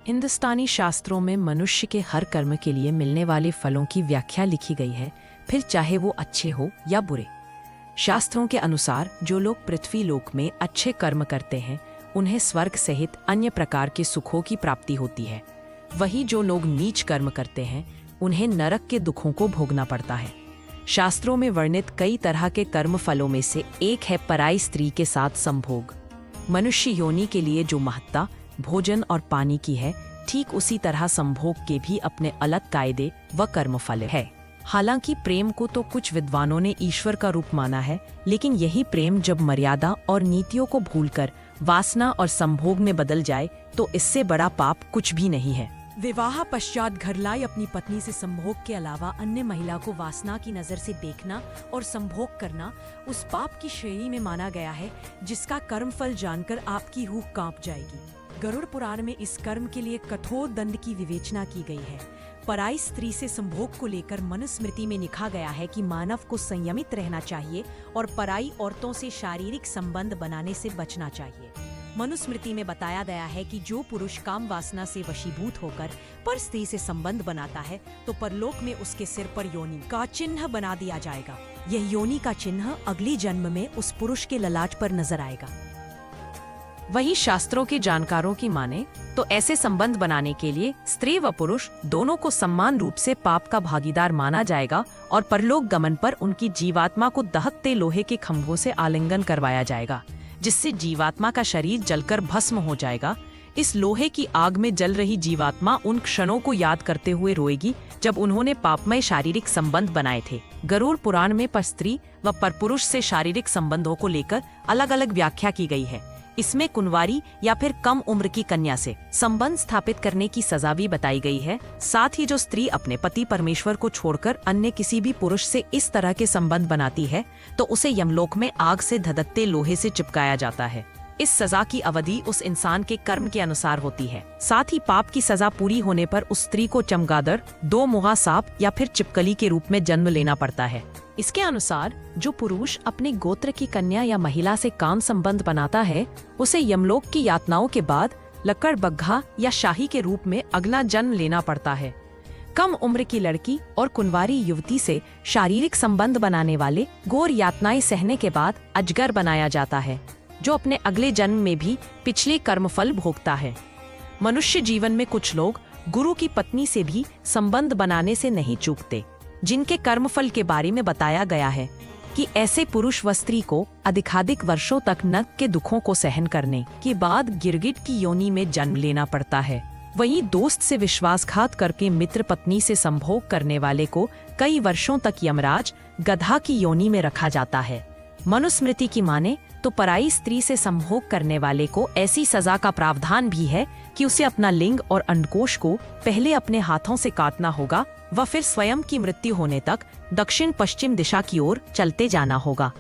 हिंदुस्तानी शास्त्रों में मनुष्य के हर कर्म के लिए मिलने वाले फलों की व्याख्या लिखी गई है, फिर चाहे वो अच्छे हो या बुरे। शास्त्रों के अनुसार जो लोग पृथ्वी लोक में अच्छे कर्म करते हैं उन्हें स्वर्ग सहित अन्य प्रकार के सुखों की प्राप्ति होती है। वहीं जो लोग नीच कर्म करते हैं उन्हें नरक के दुखों को भोगना पड़ता है। शास्त्रों में वर्णित कई तरह के कर्म फलों में से एक है पराई स्त्री के साथ संभोग। मनुष्य योनि के लिए जो महत्ता भोजन और पानी की है, ठीक उसी तरह संभोग के भी अपने अलग कायदे व कर्मफल है। हालांकि प्रेम को तो कुछ विद्वानों ने ईश्वर का रूप माना है, लेकिन यही प्रेम जब मर्यादा और नीतियों को भूलकर वासना और संभोग में बदल जाए तो इससे बड़ा पाप कुछ भी नहीं है। विवाह पश्चात घर लाई अपनी पत्नी से संभोग के अलावा अन्य महिला को वासना की नजर से देखना और संभोग करना उस पाप की श्रेणी में माना गया है जिसका कर्मफल जानकर आपकी रूह कांप जाएगी। गरुड़ पुराण में इस कर्म के लिए कठोर दंड की विवेचना की गई है। पराई स्त्री से संभोग को लेकर मनुस्मृति में लिखा गया है कि मानव को संयमित रहना चाहिए और पराई औरतों से शारीरिक संबंध बनाने से बचना चाहिए। मनुस्मृति में बताया गया है कि जो पुरुष काम वासना से वशीभूत होकर पर स्त्री से संबंध बनाता है तो परलोक में उसके सिर पर योनि का चिन्ह बना दिया जाएगा। यह योनि का चिन्ह अगली जन्म में उस पुरुष के ललाट पर नजर आएगा। वही शास्त्रों के जानकारों की माने तो ऐसे संबंध बनाने के लिए स्त्री व पुरुष दोनों को समान रूप से पाप का भागीदार माना जाएगा और परलोक गमन पर उनकी जीवात्मा को दहकते लोहे के खंभों से आलिंगन करवाया जाएगा, जिससे जीवात्मा का शरीर जलकर भस्म हो जाएगा। इस लोहे की आग में जल रही जीवात्मा उन क्षणों को याद करते हुए रोएगी जब उन्होंने पापमय शारीरिक संबंध बनाए थे। गरुड़ पुराण में पर स्त्री व परपुरुष से शारीरिक संबंधों को लेकर अलग अलग व्याख्या की गई है। इसमें कुंवारी या फिर कम उम्र की कन्या से संबंध स्थापित करने की सजा भी बताई गई है। साथ ही जो स्त्री अपने पति परमेश्वर को छोड़कर अन्य किसी भी पुरुष से इस तरह के संबंध बनाती है तो उसे यमलोक में आग से धधकते लोहे से चिपकाया जाता है। इस सजा की अवधि उस इंसान के कर्म के अनुसार होती है। साथ ही पाप की सजा पूरी होने पर उस स्त्री को चमगादड़, दो मुहा सांप या फिर चिपकली के रूप में जन्म लेना पड़ता है। इसके अनुसार जो पुरुष अपने गोत्र की कन्या या महिला से काम संबंध बनाता है उसे यमलोक की यातनाओं के बाद लक्कड़ बग्घा या शाही के रूप में अगला जन्म लेना पड़ता है। कम उम्र की लड़की और कुंवारी युवती से शारीरिक संबंध बनाने वाले घोर यातनाएं सहने के बाद अजगर बनाया जाता है, जो अपने अगले जन्म में भी पिछले कर्मफल भोगता है। मनुष्य जीवन में कुछ लोग गुरु की पत्नी से भी संबंध बनाने से नहीं चूकते, जिनके कर्मफल के बारे में बताया गया है कि ऐसे पुरुष व स्त्री को अधिकाधिक वर्षों तक नरक के दुखों को सहन करने के बाद गिरगिट की योनि में जन्म लेना पड़ता है। वहीं दोस्त से विश्वासघात करके मित्र पत्नी से संभोग करने वाले को कई वर्षों तक यमराज गधा की योनि में रखा जाता है। मनुस्मृति की माने तो पराई स्त्री से संभोग करने वाले को ऐसी सजा का प्रावधान भी है कि उसे अपना लिंग और अंडकोश को पहले अपने हाथों से काटना होगा व फिर स्वयं की मृत्यु होने तक दक्षिण पश्चिम दिशा की ओर चलते जाना होगा।